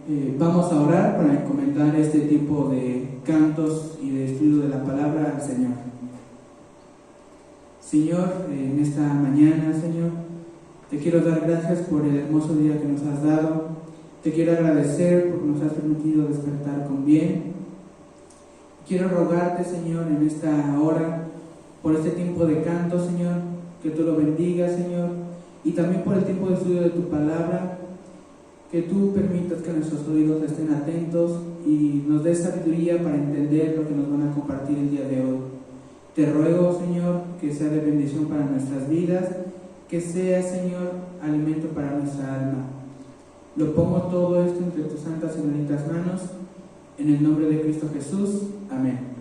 Vamos a orar para encomendar este tipo de cantos y de estudio de la palabra al Señor. Señor, en esta mañana, Señor, te quiero dar gracias por el hermoso día que nos has dado. Te quiero agradecer porque nos has permitido despertar con bien. Quiero rogarte, Señor, en esta hora, por este tiempo de canto, Señor, que tú lo bendigas, Señor, y también por el tiempo de estudio de tu palabra, que tú permitas que nuestros oídos estén atentos y nos des sabiduría para entender lo que nos van a compartir el día de hoy. Te ruego, Señor, que sea de bendición para nuestras vidas, que sea, Señor, alimento para nuestra alma. Lo pongo todo esto entre tus santas y benditas manos, en el nombre de Cristo Jesús. Amén.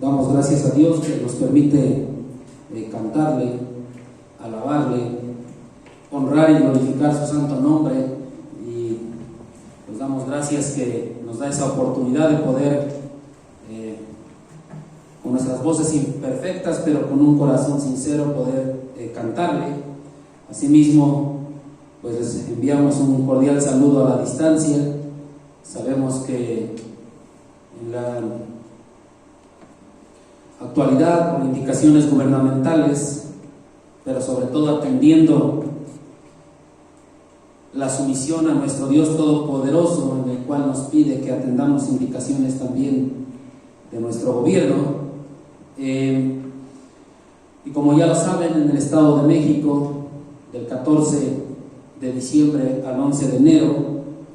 Damos gracias a Dios que nos permite cantarle, alabarle, honrar y glorificar su santo nombre, y pues damos gracias que nos da esa oportunidad de poder con nuestras voces imperfectas pero con un corazón sincero poder cantarle. Asimismo, pues les enviamos un cordial saludo a la distancia. Sabemos que en la actualidad, por indicaciones gubernamentales, pero sobre todo atendiendo la sumisión a nuestro Dios Todopoderoso, en el cual nos pide que atendamos indicaciones también de nuestro gobierno. Y como ya lo saben, en el Estado de México, del 14 de diciembre al 11 de enero,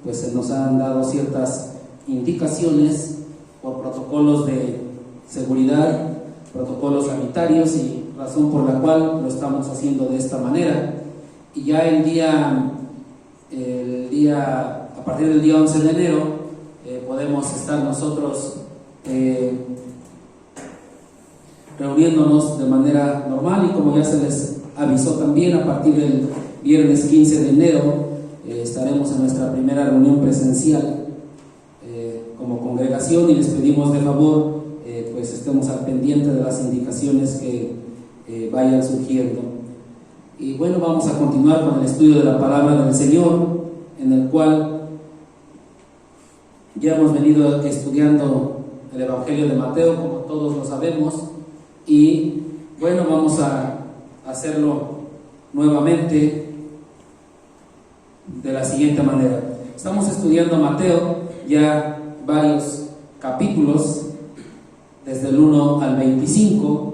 pues se nos han dado ciertas indicaciones por protocolos de seguridad, protocolos sanitarios, y razón por la cual lo estamos haciendo de esta manera. Y ya a partir del día 11 de enero podemos estar nosotros reuniéndonos de manera normal, y como ya se les avisó también, a partir del viernes 15 de enero estaremos en nuestra primera reunión presencial como congregación, y les pedimos de favor pues estemos al pendiente de las indicaciones que vayan surgiendo. Y bueno, vamos a continuar con el estudio de la palabra del Señor, en el cual ya hemos venido estudiando el Evangelio de Mateo, como todos lo sabemos, y bueno, vamos a hacerlo nuevamente de la siguiente manera. Estamos estudiando Mateo ya varios capítulos, desde el 1 al 25.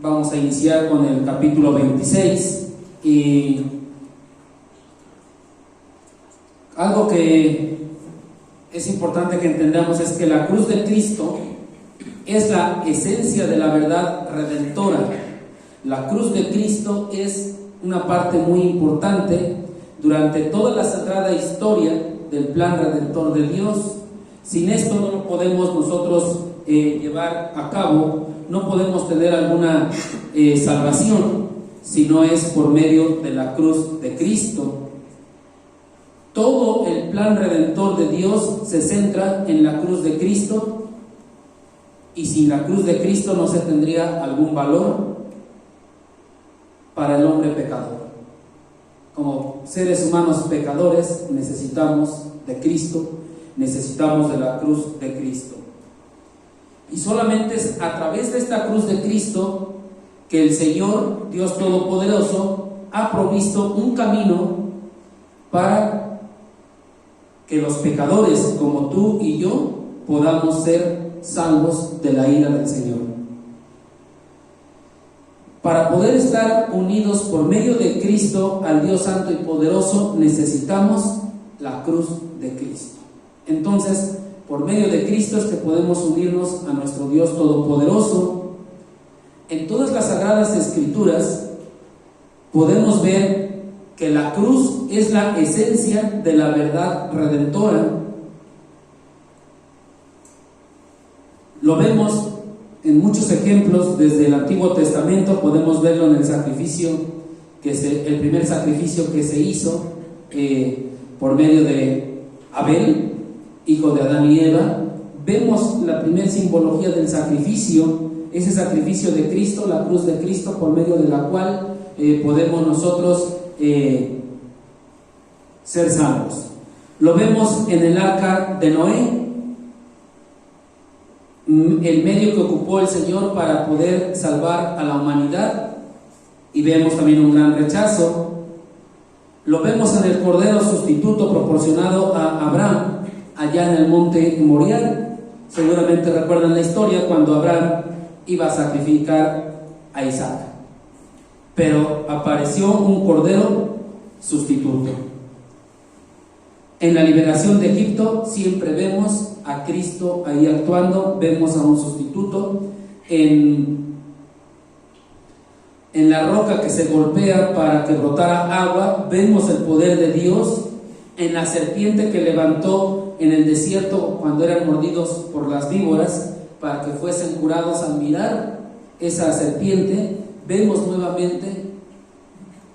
Vamos a iniciar con el capítulo 26, y algo que es importante que entendamos es que la cruz de Cristo es la esencia de la verdad redentora. La cruz de Cristo es una parte muy importante durante toda la sagrada historia del plan redentor de Dios. Sin esto no lo podemos nosotros llevar a cabo, no podemos tener alguna salvación si no es por medio de la cruz de Cristo. Todo el plan redentor de Dios se centra en la cruz de Cristo, y sin la cruz de Cristo no se tendría algún valor para el hombre pecador. Como seres humanos pecadores necesitamos de Cristo, necesitamos de la cruz de Cristo. Y solamente es a través de esta cruz de Cristo que el Señor, Dios Todopoderoso, ha provisto un camino para que los pecadores como tú y yo podamos ser salvos de la ira del Señor. Para poder estar unidos por medio de Cristo al Dios Santo y Poderoso, necesitamos la cruz de Cristo. Entonces, por medio de Cristo es que podemos unirnos a nuestro Dios Todopoderoso. En todas las Sagradas Escrituras podemos ver que la cruz es la esencia de la verdad redentora. Lo vemos en muchos ejemplos desde el Antiguo Testamento. Podemos verlo en el sacrificio, el primer sacrificio que se hizo por medio de Abel, hijo de Adán y Eva. Vemos la primera simbología del sacrificio, ese sacrificio de Cristo, la cruz de Cristo, por medio de la cual podemos nosotros ser salvos. Lo vemos en el arca de Noé, el medio que ocupó el Señor para poder salvar a la humanidad, y vemos también un gran rechazo. Lo vemos en el cordero sustituto proporcionado a Abraham allá en el monte Moriah. Seguramente recuerdan la historia cuando Abraham iba a sacrificar a Isaac, pero apareció un cordero sustituto. En la liberación de Egipto siempre vemos a Cristo ahí actuando, vemos a un sustituto. En la roca que se golpea para que brotara agua, vemos el poder de Dios. En la serpiente que levantó en el desierto cuando eran mordidos por las víboras, para que fuesen curados. Al mirar esa serpiente, vemos nuevamente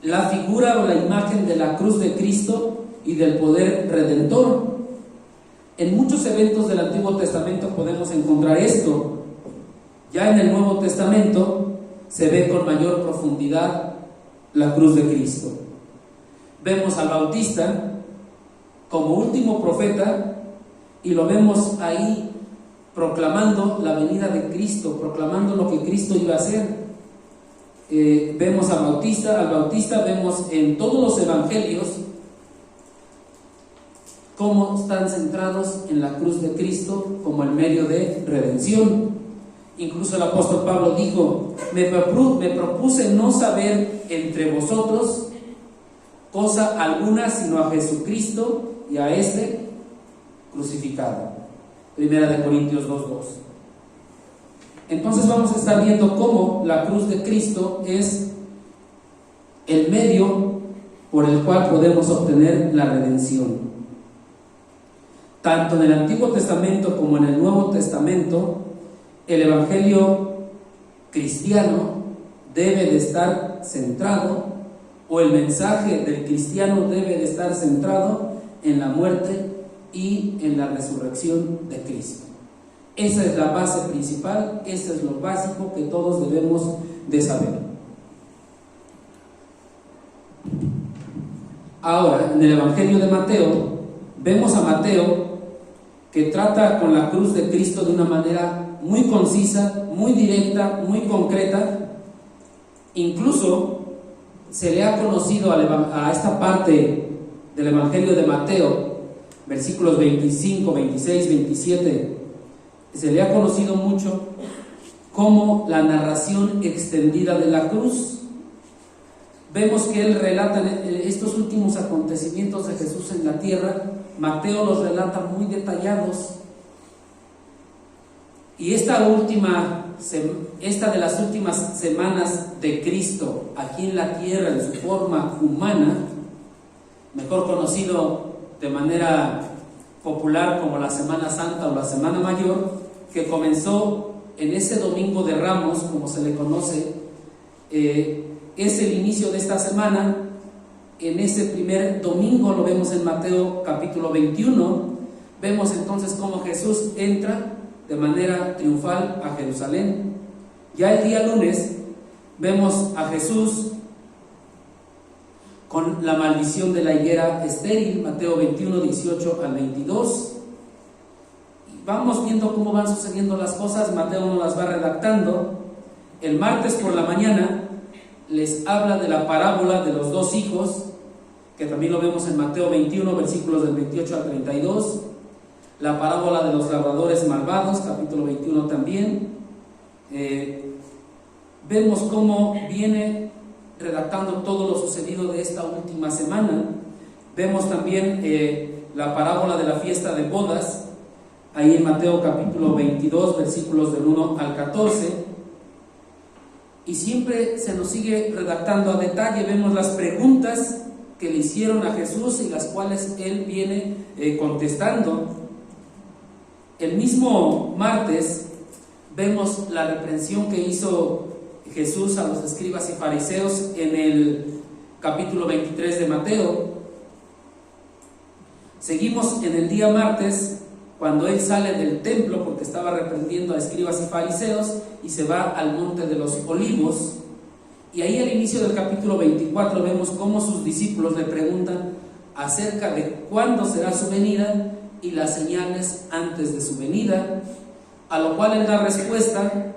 la figura o la imagen de la cruz de Cristo y del poder redentor. En muchos eventos del Antiguo Testamento podemos encontrar esto. Ya en el Nuevo Testamento se ve con mayor profundidad la cruz de Cristo. Vemos al Bautista como último profeta y lo vemos ahí proclamando la venida de Cristo, proclamando lo que Cristo iba a hacer. Vemos al Bautista, vemos en todos los evangelios cómo están centrados en la cruz de Cristo como el medio de redención. Incluso el apóstol Pablo dijo: me propuse no saber entre vosotros cosa alguna sino a Jesucristo y a este crucificado. Primera de Corintios 2:2. Entonces vamos a estar viendo cómo la cruz de Cristo es el medio por el cual podemos obtener la redención. Tanto en el Antiguo Testamento como en el Nuevo Testamento, el evangelio cristiano debe de estar centrado, o el mensaje del cristiano debe de estar centrado en la muerte y en la resurrección de Cristo. Esa es la base principal, eso es lo básico que todos debemos de saber. Ahora, en el Evangelio de Mateo, vemos a Mateo que trata con la cruz de Cristo de una manera muy concisa, muy directa, muy concreta. Incluso se le ha conocido a esta parte del Evangelio de Mateo, versículos 25, 26, 27, se le ha conocido mucho como la narración extendida de la cruz. Vemos que él relata estos últimos acontecimientos de Jesús en la tierra. Mateo los relata muy detallados. Y esta de las últimas semanas de Cristo aquí en la tierra en su forma humana, mejor conocido de manera popular como la Semana Santa o la Semana Mayor, que comenzó en ese Domingo de Ramos, como se le conoce, es el inicio de esta semana. En ese primer domingo lo vemos en Mateo capítulo 21. Vemos entonces cómo Jesús entra de manera triunfal a Jerusalén. Ya el día lunes vemos a Jesús con la maldición de la higuera estéril, Mateo 21, 18 al 22. Y vamos viendo cómo van sucediendo las cosas. Mateo nos las va redactando. El martes por la mañana les habla de la parábola de los dos hijos, que también lo vemos en Mateo 21, versículos del 28 al 32. La parábola de los labradores malvados, capítulo 21 también. Vemos cómo viene redactando todo lo sucedido de esta última semana. Vemos también la parábola de la fiesta de bodas, ahí en Mateo capítulo 22, versículos del 1 al 14. Y siempre se nos sigue redactando a detalle. Vemos las preguntas que le hicieron a Jesús y las cuales él viene contestando. El mismo martes vemos la reprensión que hizo Jesús a los escribas y fariseos en el capítulo 23 de Mateo. Seguimos en el día martes, cuando él sale del templo porque estaba reprendiendo a escribas y fariseos, y se va al monte de los olivos. Y ahí al inicio del capítulo 24 vemos cómo sus discípulos le preguntan acerca de cuándo será su venida y las señales antes de su venida, a lo cual él da respuesta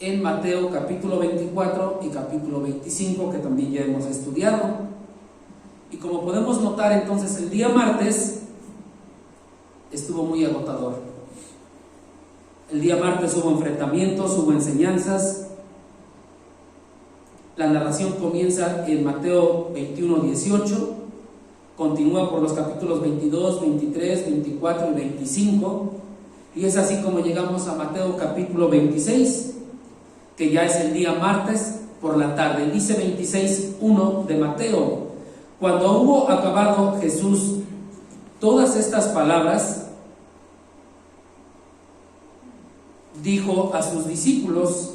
en Mateo capítulo 24 y capítulo 25, que también ya hemos estudiado. Y como podemos notar, entonces el día martes estuvo muy agotador. El día martes hubo enfrentamientos, hubo enseñanzas. La narración comienza en Mateo 21, 18, continúa por los capítulos 22, 23, 24 y 25, y es así como llegamos a Mateo capítulo 26, que ya es el día martes por la tarde. Dice 26:1 de Mateo: cuando hubo acabado Jesús todas estas palabras, dijo a sus discípulos.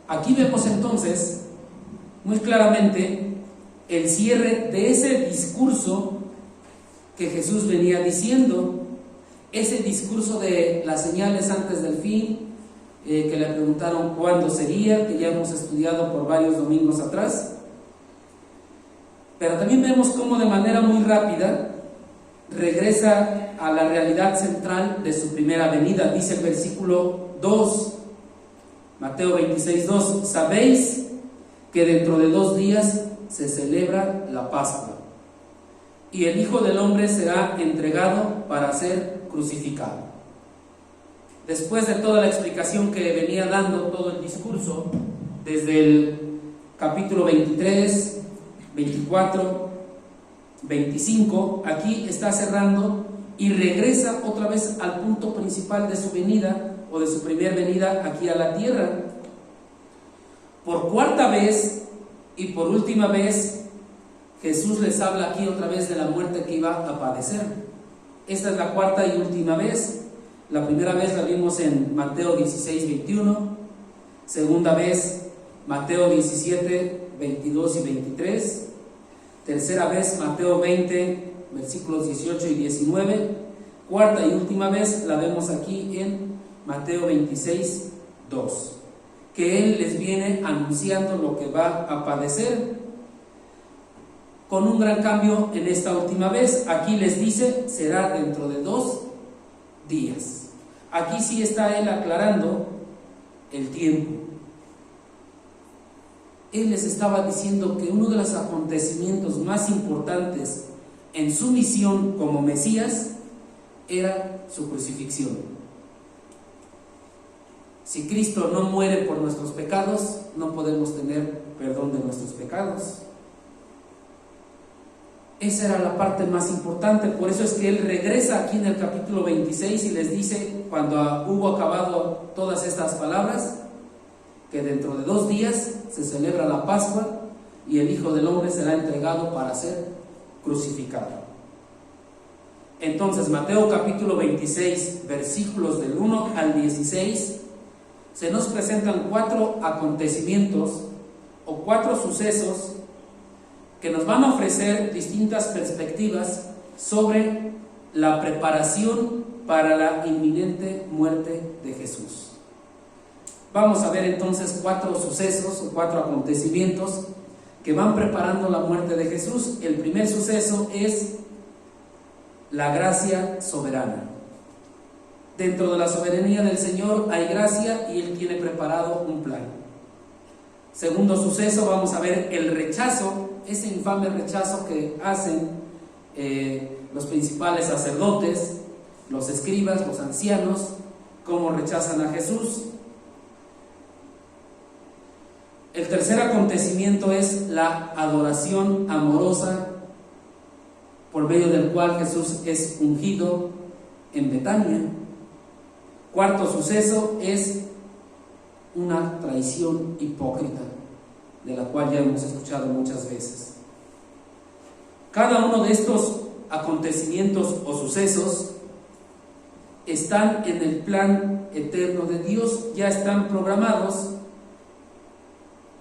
Aquí vemos entonces muy claramente el cierre de ese discurso que Jesús venía diciendo, ese discurso de las señales antes del fin, que le preguntaron cuándo sería, que ya hemos estudiado por varios domingos atrás. Pero también vemos cómo de manera muy rápida regresa a la realidad central de su primera venida. Dice el versículo 2, Mateo 26:2: sabéis que dentro de 2 días se celebra la Pascua, y el Hijo del Hombre será entregado para ser crucificado. Después de toda la explicación que venía dando, todo el discurso, desde el capítulo 23, 24, 25, aquí está cerrando y regresa otra vez al punto principal de su venida, o de su primer venida aquí a la tierra. Por cuarta vez y por última vez, Jesús les habla aquí otra vez de la muerte que iba a padecer. Esta es la cuarta y última vez. La primera vez la vimos en Mateo 16, 21. Segunda vez, Mateo 17, 22 y 23. Tercera vez, Mateo 20, versículos 18 y 19. Cuarta y última vez la vemos aquí en Mateo 26, 2. Que Él les viene anunciando lo que va a padecer, con un gran cambio en esta última vez. Aquí les dice, será dentro de 2 días. Aquí sí está Él aclarando el tiempo. Él les estaba diciendo que uno de los acontecimientos más importantes en su misión como Mesías era su crucifixión. Si Cristo no muere por nuestros pecados, no podemos tener perdón de nuestros pecados. Esa era la parte más importante. Por eso es que Él regresa aquí en el capítulo 26 y les dice, cuando hubo acabado todas estas palabras, que dentro de 2 días se celebra la Pascua y el Hijo del Hombre será entregado para ser crucificado. Entonces, Mateo capítulo 26, versículos del 1 al 16, se nos presentan 4 acontecimientos o 4 sucesos que nos van a ofrecer distintas perspectivas sobre la preparación para la inminente muerte de Jesús. Vamos a ver entonces 4 sucesos o 4 acontecimientos que van preparando la muerte de Jesús. El primer suceso es la gracia soberana. Dentro de la soberanía del Señor hay gracia y Él tiene preparado un plan. Segundo suceso, vamos a ver el rechazo, ese infame rechazo que hacen los principales sacerdotes, los escribas, los ancianos, cómo rechazan a Jesús. El tercer acontecimiento es la adoración amorosa por medio del cual Jesús es ungido en Betania. Cuarto suceso es una traición hipócrita, de la cual ya hemos escuchado muchas veces. Cada uno de estos acontecimientos o sucesos están en el plan eterno de Dios, ya están programados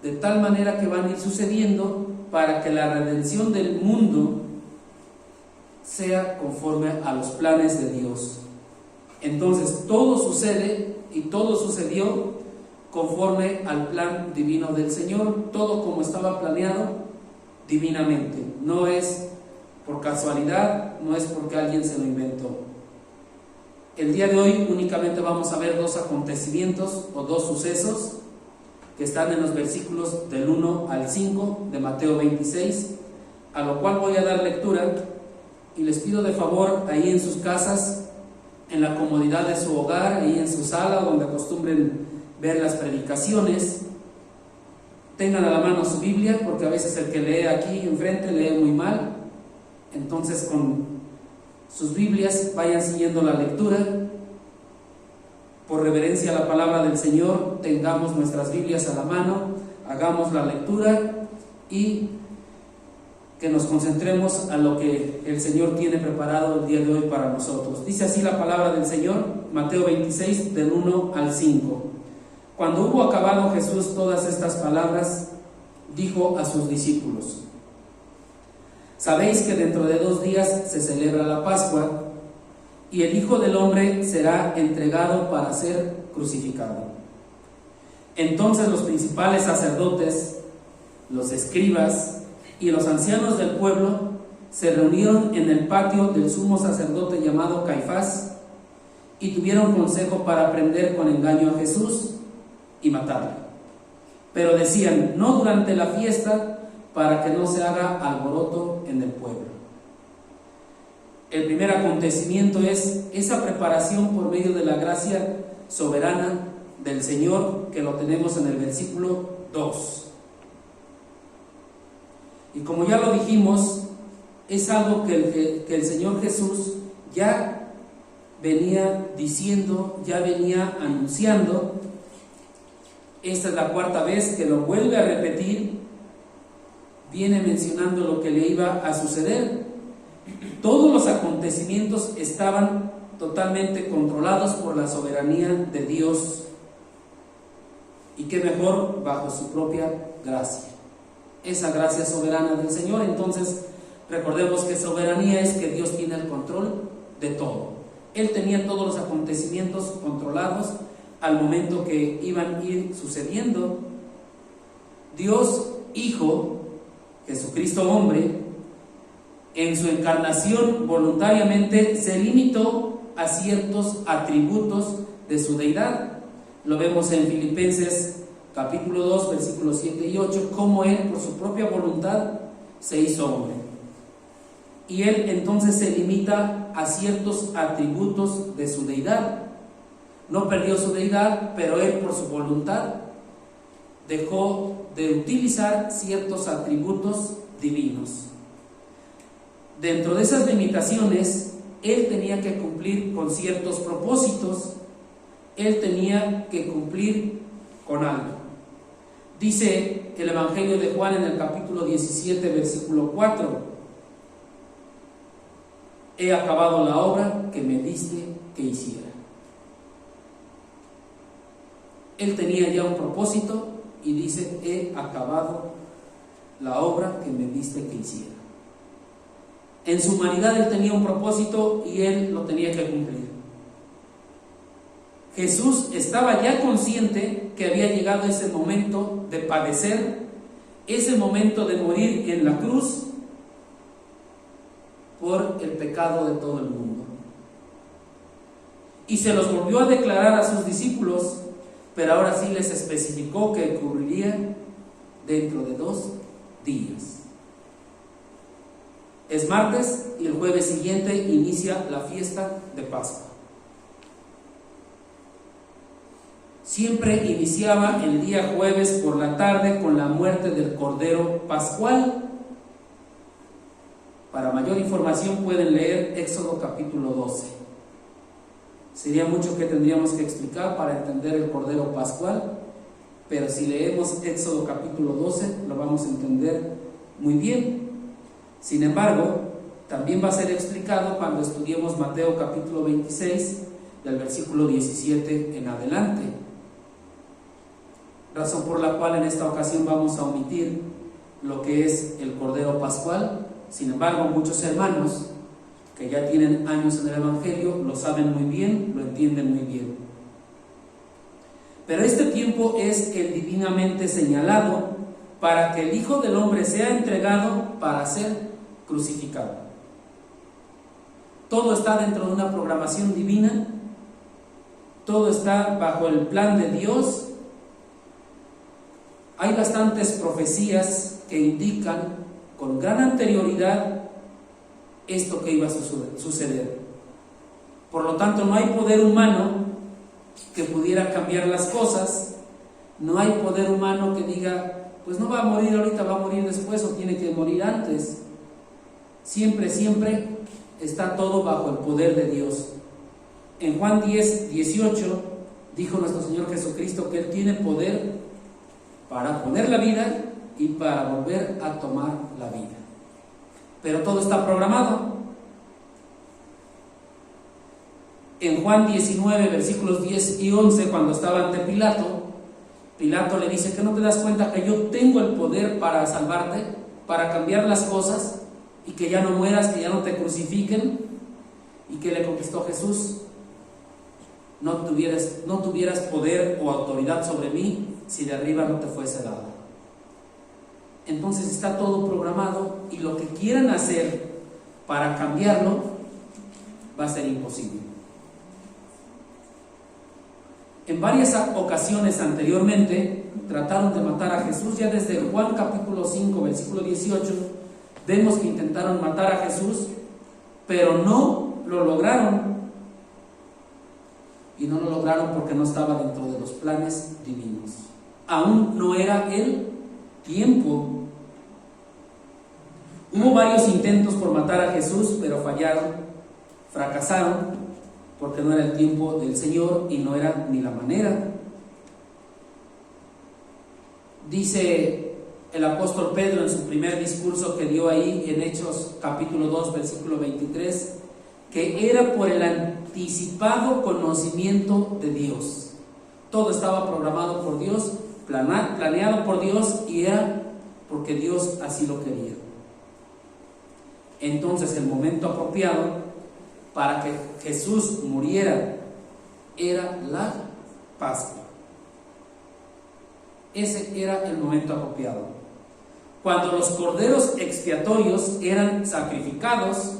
de tal manera que van a ir sucediendo para que la redención del mundo sea conforme a los planes de Dios. Entonces todo sucede y todo sucedió conforme al plan divino del Señor, todo como estaba planeado divinamente. No es por casualidad, no es porque alguien se lo inventó. El día de hoy únicamente vamos a ver 2 acontecimientos o 2 sucesos que están en los versículos del 1 al 5 de Mateo 26, a lo cual voy a dar lectura y les pido de favor ahí en sus casas, en la comodidad de su hogar, ahí en su sala donde acostumbren ver las predicaciones, tengan a la mano su Biblia, porque a veces el que lee aquí enfrente lee muy mal. Entonces con sus Biblias vayan siguiendo la lectura. Por reverencia a la palabra del Señor, tengamos nuestras Biblias a la mano, hagamos la lectura y que nos concentremos a lo que el Señor tiene preparado el día de hoy para nosotros. Dice así la palabra del Señor, Mateo 26, del 1 al 5. Cuando hubo acabado Jesús todas estas palabras, dijo a sus discípulos: sabéis que dentro de 2 días se celebra la Pascua, y el Hijo del Hombre será entregado para ser crucificado. Entonces los principales sacerdotes, los escribas y los ancianos del pueblo se reunieron en el patio del sumo sacerdote llamado Caifás y tuvieron consejo para prender con engaño a Jesús y matarle. Pero decían: no durante la fiesta, para que no se haga alboroto en el pueblo. El primer acontecimiento es esa preparación por medio de la gracia soberana del Señor, que lo tenemos en el versículo 2. Y como ya lo dijimos, es algo que el Señor Jesús ya venía diciendo, ya venía anunciando. Esta es la 4ª vez que lo vuelve a repetir. Viene mencionando lo que le iba a suceder. Todos los acontecimientos estaban totalmente controlados por la soberanía de Dios, y qué mejor bajo su propia gracia, esa gracia soberana del Señor. Entonces recordemos que soberanía es que Dios tiene el control de todo. Él tenía todos los acontecimientos controlados al momento que iban a ir sucediendo. Dios Hijo, Jesucristo hombre, en su encarnación voluntariamente se limitó a ciertos atributos de su deidad. Lo vemos en Filipenses capítulo 2, versículos 7 y 8, cómo Él por su propia voluntad se hizo hombre. Y Él entonces se limita a ciertos atributos de su deidad. No perdió su deidad, pero Él por su voluntad dejó de utilizar ciertos atributos divinos. Dentro de esas limitaciones, Él tenía que cumplir con ciertos propósitos. Él tenía que cumplir con algo. Dice el Evangelio de Juan en el capítulo 17, versículo 4: he acabado la obra que me diste que hiciera. Él tenía ya un propósito y dice: he acabado la obra que me diste que hiciera. En su humanidad Él tenía un propósito y Él lo tenía que cumplir. Jesús estaba ya consciente que había llegado ese momento de padecer, ese momento de morir en la cruz por el pecado de todo el mundo. Y se los volvió a declarar a sus discípulos, pero ahora sí les especificó que ocurriría dentro de 2 días. Es martes y el jueves siguiente inicia la fiesta de Pascua. Siempre iniciaba el día jueves por la tarde con la muerte del Cordero Pascual. Para mayor información pueden leer Éxodo capítulo 12. Sería mucho que tendríamos que explicar para entender el Cordero Pascual, pero si leemos Éxodo capítulo 12 lo vamos a entender muy bien. Sin embargo, también va a ser explicado cuando estudiemos Mateo capítulo 26, del versículo 17 en adelante. Razón por la cual en esta ocasión vamos a omitir lo que es el Cordero Pascual. Sin embargo, muchos hermanos que ya tienen años en el Evangelio lo saben muy bien, lo entienden muy bien. Pero este tiempo es el divinamente señalado para que el Hijo del Hombre sea entregado para ser crucificado. Todo está dentro de una programación divina, todo está bajo el plan de Dios. Hay bastantes profecías que indican con gran anterioridad esto que iba a suceder. Por lo tanto, no hay poder humano que pudiera cambiar las cosas. No hay poder humano que diga: pues no va a morir ahorita, va a morir después, o tiene que morir antes. Siempre está todo bajo el poder de Dios. En Juan 10, 18 dijo nuestro Señor Jesucristo que Él tiene poder para poner la vida y para volver a tomar la vida. pero todo está programado. En Juan 19, versículos 10 y 11, cuando estaba ante Pilato, Pilato le dice: ¿que no te das cuenta que yo tengo el poder para salvarte, para cambiar las cosas, y que ya no mueras, que ya no te crucifiquen? ¿Y que le contestó Jesús? No tuvieras poder o autoridad sobre mí si de arriba no te fuese dado. Entonces está todo programado, y lo que quieran hacer para cambiarlo va a ser imposible. En varias ocasiones anteriormente trataron de matar a Jesús. Ya desde Juan capítulo 5, versículo 18, vemos que intentaron matar a Jesús, pero no lo lograron. Y no lo lograron porque no estaba dentro de los planes divinos. Aún no era el tiempo. Hubo varios intentos por matar a Jesús, pero fallaron, fracasaron, porque no era el tiempo del Señor y no era ni la manera. Dice el apóstol Pedro en su primer discurso que dio ahí en Hechos capítulo 2, versículo 23, que era por el anticipado conocimiento de Dios. Todo estaba programado por Dios, planeado por Dios, y era porque Dios así lo quería. Entonces el momento apropiado para que Jesús muriera era la Pascua. Ese era el momento apropiado. Cuando los corderos expiatorios eran sacrificados,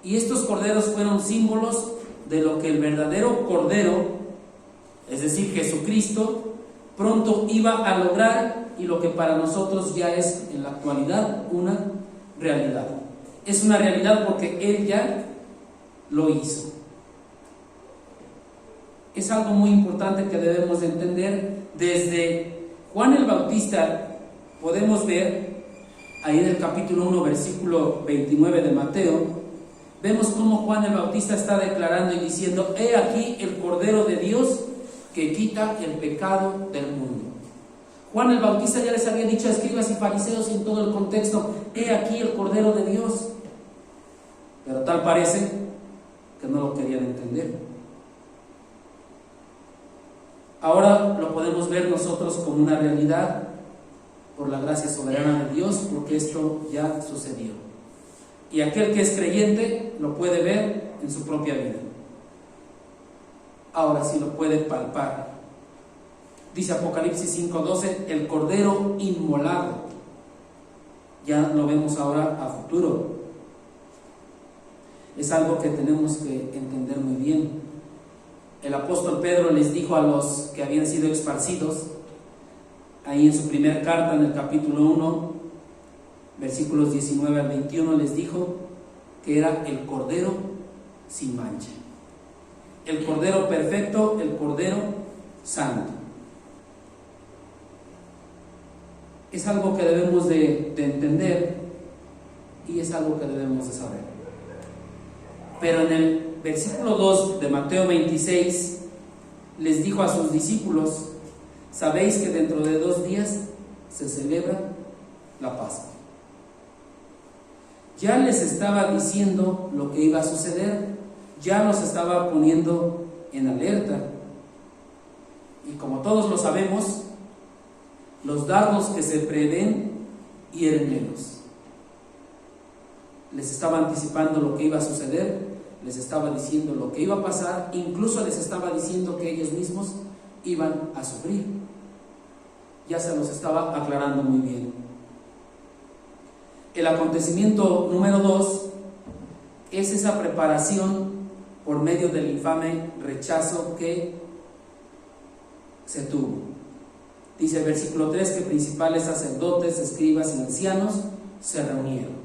y estos corderos fueron símbolos de lo que el verdadero cordero, es decir, Jesucristo, pronto iba a lograr, y lo que para nosotros ya es en la actualidad una realidad. Es una realidad porque Él ya lo hizo. Es algo muy importante que debemos de entender. Desde Juan el Bautista podemos ver, ahí en el capítulo 1, versículo 29 de Mateo, vemos cómo Juan el Bautista está declarando y diciendo: he aquí el Cordero de Dios que quita el pecado del mundo. Juan el Bautista ya les había dicho a escribas y fariseos en todo el contexto: he aquí el Cordero de Dios. Pero tal parece que no lo querían entender. Ahora lo podemos ver nosotros como una realidad por la gracia soberana de Dios, porque esto ya sucedió. Y aquel que es creyente lo puede ver en su propia vida. Ahora sí lo puede palpar. Dice Apocalipsis 5:12, el Cordero inmolado. Ya lo vemos ahora a futuro. Es algo que tenemos que entender muy bien. El apóstol Pedro les dijo a los que habían sido esparcidos, ahí en su primer carta, en el capítulo 1, versículos 19 al 21, les dijo que era el Cordero sin mancha, el Cordero perfecto, el Cordero santo. Es algo que debemos de entender, y es algo que debemos de saber. Pero en el versículo 2 de Mateo 26 les dijo a sus discípulos: sabéis que dentro de 2 días se celebra la Pascua. Ya les estaba diciendo lo que iba a suceder, ya los estaba poniendo en alerta. Y como todos lo sabemos, los dardos que se prevén hieren menos. Les estaba anticipando lo que iba a suceder, les estaba diciendo lo que iba a pasar, incluso les estaba diciendo que ellos mismos iban a sufrir. Ya se los estaba aclarando muy bien. El acontecimiento número 2 es esa preparación por medio del infame rechazo que se tuvo. Dice el versículo 3 que principales sacerdotes, escribas y ancianos se reunieron.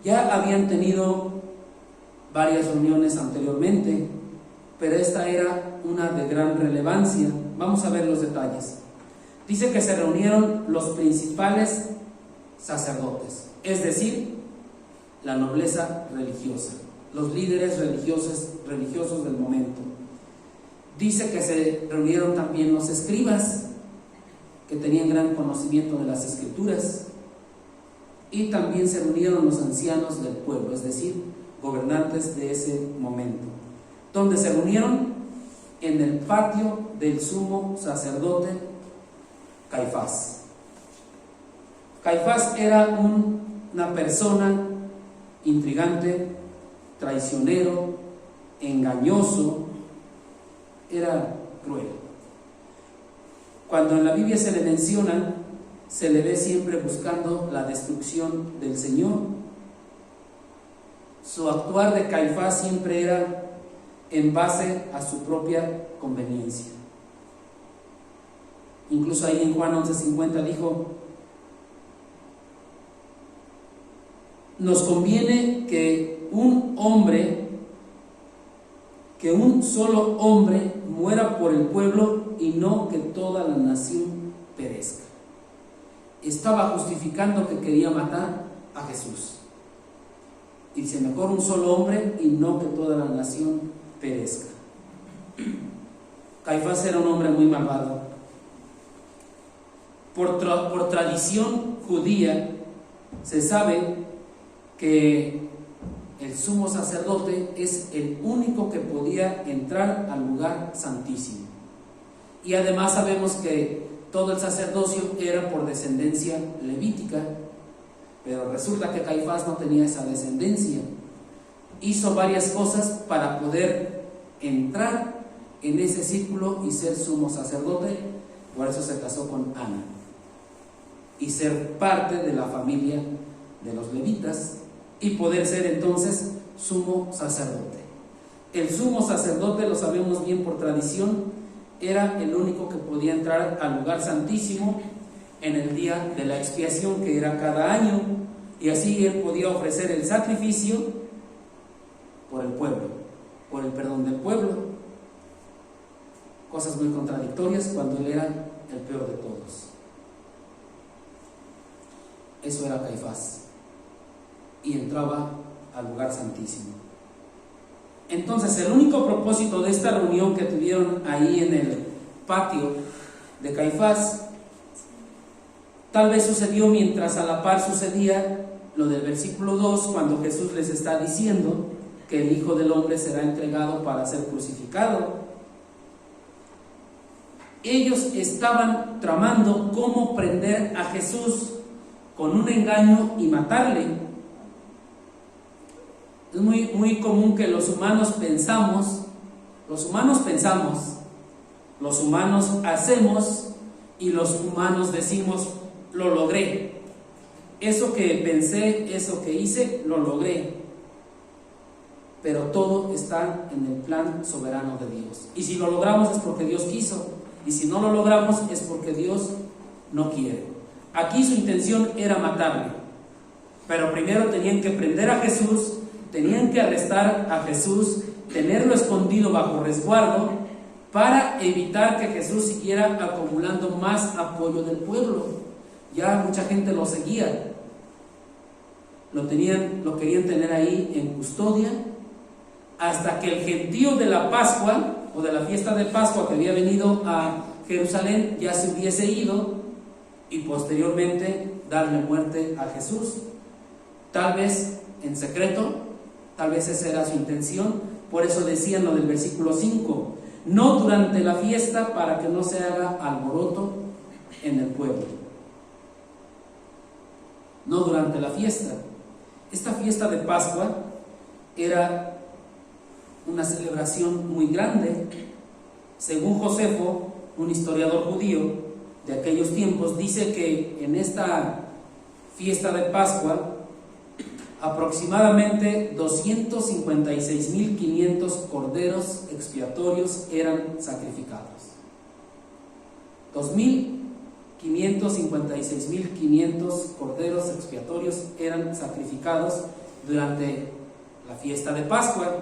Ya habían tenido varias reuniones anteriormente, pero esta era una de gran relevancia. Vamos a ver los detalles. Dice que se reunieron los principales sacerdotes, es decir, la nobleza religiosa, los líderes religiosos del momento. Dice que se reunieron también los escribas, que tenían gran conocimiento de las escrituras. y también se reunieron los ancianos del pueblo, es decir, gobernantes de ese momento. ¿Dónde se reunieron? En el patio del sumo sacerdote Caifás. Caifás era una persona intrigante, traicionero, engañoso, era cruel. Cuando en la Biblia se le menciona, se le ve siempre buscando la destrucción del Señor. Su actuar de Caifás siempre era en base a su propia conveniencia. Incluso ahí en Juan 11:50 dijo: nos conviene que un solo hombre muera por el pueblo y no que toda la nación perezca. Estaba justificando que quería matar a Jesús. Y dice: mejor un solo hombre y no que toda la nación perezca. Caifás era un hombre muy malvado. Por tradición judía se sabe que el sumo sacerdote es el único que podía entrar al lugar santísimo. Y además sabemos que todo el sacerdocio era por descendencia levítica, pero resulta que Caifás no tenía esa descendencia. Hizo varias cosas para poder entrar en ese círculo y ser sumo sacerdote. Por eso se casó con Ana y ser parte de la familia de los levitas y poder ser entonces sumo sacerdote. El sumo sacerdote, lo sabemos bien por tradición, era el único que podía entrar al lugar santísimo en el día de la expiación, que era cada año, y así él podía ofrecer el sacrificio por el pueblo, por el perdón del pueblo. Cosas muy contradictorias cuando él era el peor de todos. Eso era Caifás, y entraba al lugar santísimo. Entonces, el único propósito de esta reunión que tuvieron ahí en el patio de Caifás, tal vez sucedió mientras a la par sucedía lo del versículo 2, cuando Jesús les está diciendo que el Hijo del Hombre será entregado para ser crucificado. Ellos estaban tramando cómo prender a Jesús con un engaño y matarle. Es muy común que los humanos pensamos, los humanos hacemos y los humanos decimos: lo logré. Eso que pensé, eso que hice, lo logré. Pero todo está en el plan soberano de Dios. Y si lo logramos es porque Dios quiso. Y si no lo logramos es porque Dios no quiere. Aquí su intención era matarle. Pero primero tenían que prender a Jesús, tenían que arrestar a Jesús, tenerlo escondido bajo resguardo, para evitar que Jesús siguiera acumulando más apoyo del pueblo. Ya mucha gente lo seguía. Lo querían tener ahí en custodia, hasta que el gentío de la Pascua, o de la fiesta de Pascua, que había venido a Jerusalén, ya se hubiese ido, y posteriormente darle muerte a Jesús. Tal vez en secreto, tal vez esa era su intención. Por eso decían lo del versículo 5: no durante la fiesta, para que no se haga alboroto en el pueblo. No durante la fiesta. Esta fiesta de Pascua era una celebración muy grande. Según Josefo, un historiador judío de aquellos tiempos, dice que en esta fiesta de Pascua aproximadamente 256.500 corderos expiatorios eran sacrificados. 256.500 corderos expiatorios eran sacrificados durante la fiesta de Pascua.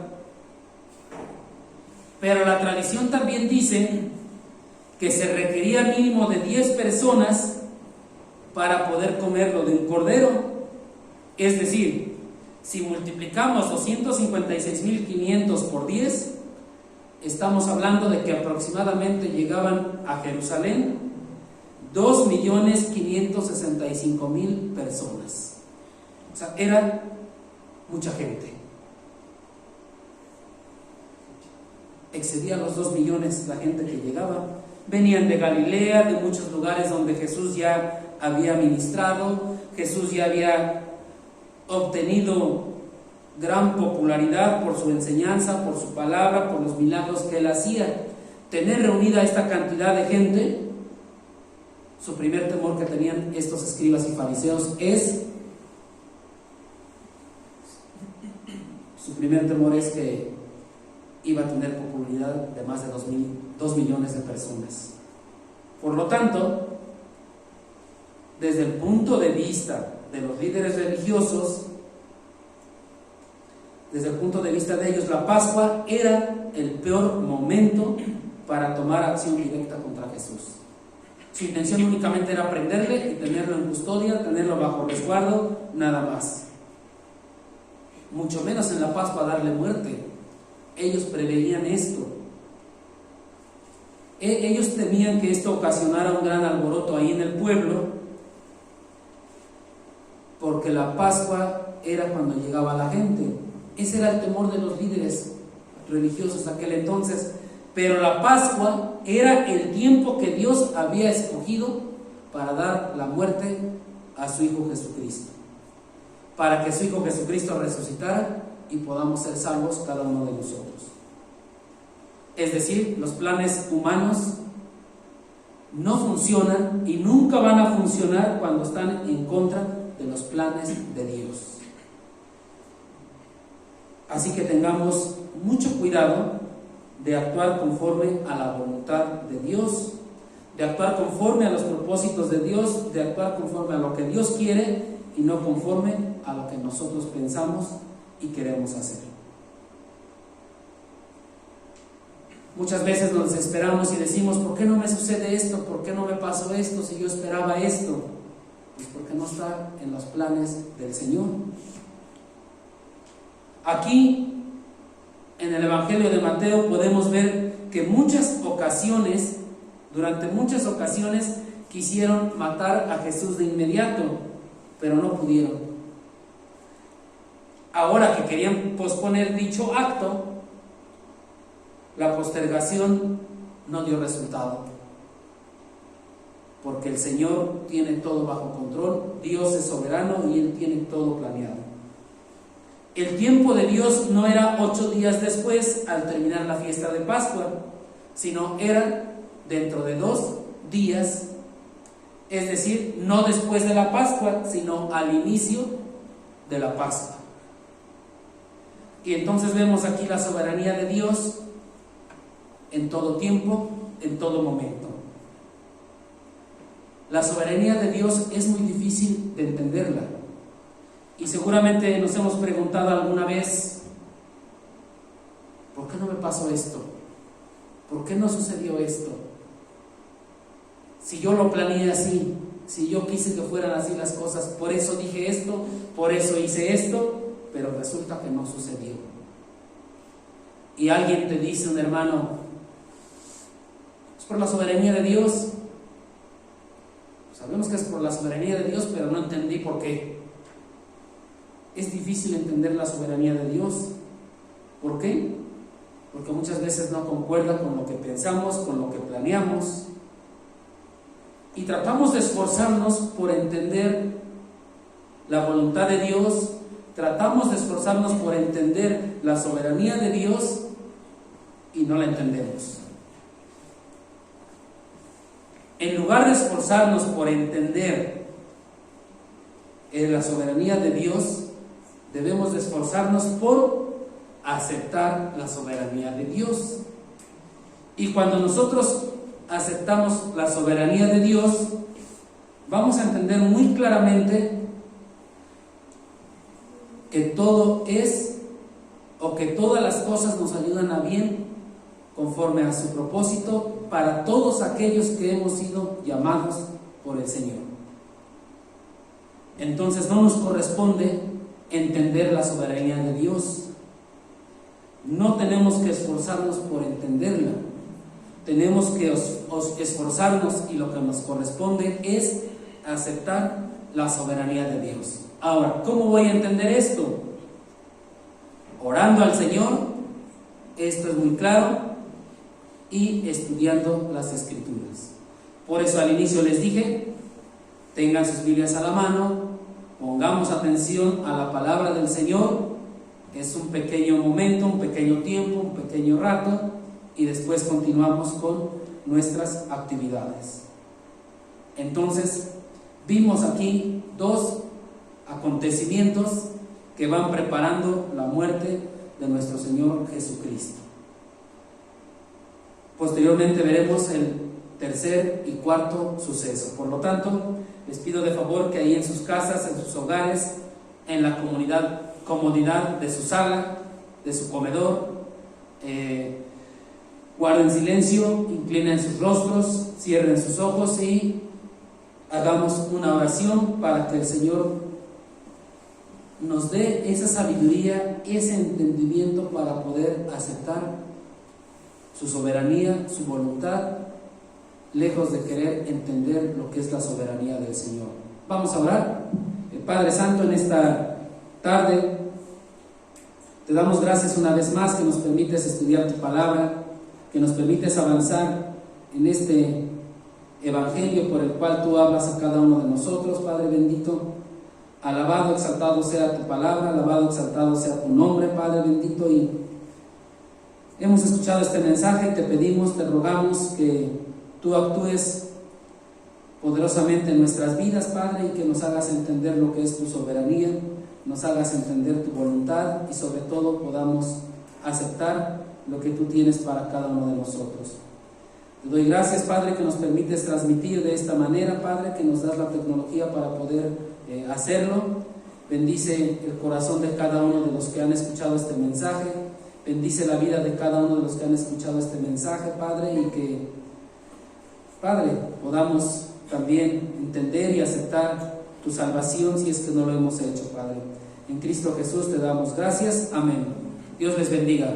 Pero la tradición también dice que se requería mínimo de 10 personas para poder comerlo de un cordero. Es decir, si multiplicamos 256.500 por 10, estamos hablando de que aproximadamente llegaban a Jerusalén 2.565.000 personas. O sea, era mucha gente. Excedía los 2 millones la gente que llegaba. Venían de Galilea, de muchos lugares donde Jesús ya había ministrado, Jesús ya había obtenido gran popularidad por su enseñanza, por su palabra, por los milagros que él hacía. Tener reunida esta cantidad de gente, su primer temor que tenían estos escribas y fariseos es que iba a tener popularidad de más de 2 millones de personas. Por lo tanto, desde el punto de vista de los líderes religiosos, desde el punto de vista de ellos, la Pascua era el peor momento para tomar acción directa contra Jesús. Su intención únicamente era prenderle y tenerlo en custodia, tenerlo bajo resguardo, nada más. Mucho menos en la Pascua darle muerte. Ellos preveían esto. Ellos temían que esto ocasionara un gran alboroto ahí en el pueblo, porque la Pascua era cuando llegaba la gente. Ese era el temor de los líderes religiosos de aquel entonces. Pero la Pascua era el tiempo que Dios había escogido para dar la muerte a su Hijo Jesucristo, para que su Hijo Jesucristo resucitara y podamos ser salvos cada uno de nosotros. Es decir, los planes humanos no funcionan y nunca van a funcionar cuando están en contra de los planes de Dios. Así que tengamos mucho cuidado de actuar conforme a la voluntad de Dios, de actuar conforme a los propósitos de Dios, de actuar conforme a lo que Dios quiere y no conforme a lo que nosotros pensamos y queremos hacer. Muchas veces nos desesperamos y decimos: ¿por qué no me sucede esto? ¿Por qué no me pasó esto si yo esperaba esto? Pues porque no está en los planes del Señor. Aquí en el Evangelio de Mateo podemos ver que durante muchas ocasiones quisieron matar a Jesús de inmediato, pero no pudieron. Ahora que querían posponer dicho acto, la postergación no dio resultado, porque el Señor tiene todo bajo control, Dios es soberano y Él tiene todo planeado. El tiempo de Dios no era 8 días después al terminar la fiesta de Pascua, sino era dentro de 2 días, es decir, no después de la Pascua, sino al inicio de la Pascua. Y entonces vemos aquí la soberanía de Dios en todo tiempo, en todo momento. La soberanía de Dios es muy difícil de entenderla. Y seguramente nos hemos preguntado alguna vez: ¿por qué no me pasó esto? ¿Por qué no sucedió esto? Si yo lo planeé así, si yo quise que fueran así las cosas, por eso dije esto, por eso hice esto, pero resulta que no sucedió. Y alguien te dice, un hermano: es por la soberanía de Dios. Sabemos que es por la soberanía de Dios, pero no entendí por qué. Es difícil entender la soberanía de Dios. ¿Por qué? Porque muchas veces no concuerda con lo que pensamos, con lo que planeamos. Y tratamos de esforzarnos por entender la voluntad de Dios, tratamos de esforzarnos por entender la soberanía de Dios y no la entendemos. En lugar de esforzarnos por entender la soberanía de Dios, debemos de esforzarnos por aceptar la soberanía de Dios. Y cuando nosotros aceptamos la soberanía de Dios, vamos a entender muy claramente que todo es, o que todas las cosas nos ayudan a bien conforme a su propósito para todos aquellos que hemos sido llamados por el Señor. Entonces no nos corresponde entender la soberanía de Dios. No tenemos que esforzarnos por entenderla. Tenemos que esforzarnos, y lo que nos corresponde es aceptar la soberanía de Dios. Ahora, ¿cómo voy a entender esto? Orando al Señor, esto es muy claro, y estudiando las Escrituras. Por eso al inicio les dije, tengan sus Biblias a la mano, pongamos atención a la palabra del Señor. Es un pequeño momento, un pequeño tiempo, un pequeño rato, y después continuamos con nuestras actividades. Entonces, vimos aquí dos acontecimientos que van preparando la muerte de nuestro Señor Jesucristo. Posteriormente veremos el tercer y cuarto suceso. Por lo tanto, les pido de favor que ahí en sus casas, en sus hogares, en la comodidad de su sala, de su comedor, guarden silencio, inclinen sus rostros, cierren sus ojos y hagamos una oración para que el Señor nos dé esa sabiduría, ese entendimiento para poder aceptar su soberanía, su voluntad, lejos de querer entender lo que es la soberanía del Señor. Vamos a orar. Padre Santo, en esta tarde te damos gracias una vez más que nos permites estudiar tu palabra, que nos permites avanzar en este evangelio por el cual tú hablas a cada uno de nosotros. Padre bendito, alabado, exaltado sea tu palabra, alabado, exaltado sea tu nombre, Padre bendito. Y hemos escuchado este mensaje y te pedimos, te rogamos que tú actúes poderosamente en nuestras vidas, Padre, y que nos hagas entender lo que es tu soberanía, nos hagas entender tu voluntad y sobre todo podamos aceptar lo que tú tienes para cada uno de nosotros. Te doy gracias, Padre, que nos permites transmitir de esta manera, Padre, que nos das la tecnología para poder hacerlo. Bendice el corazón de cada uno de los que han escuchado este mensaje, bendice la vida de cada uno de los que han escuchado este mensaje, Padre, y que, Padre, podamos también entender y aceptar tu salvación si es que no lo hemos hecho, Padre. En Cristo Jesús te damos gracias. Amén. Dios les bendiga.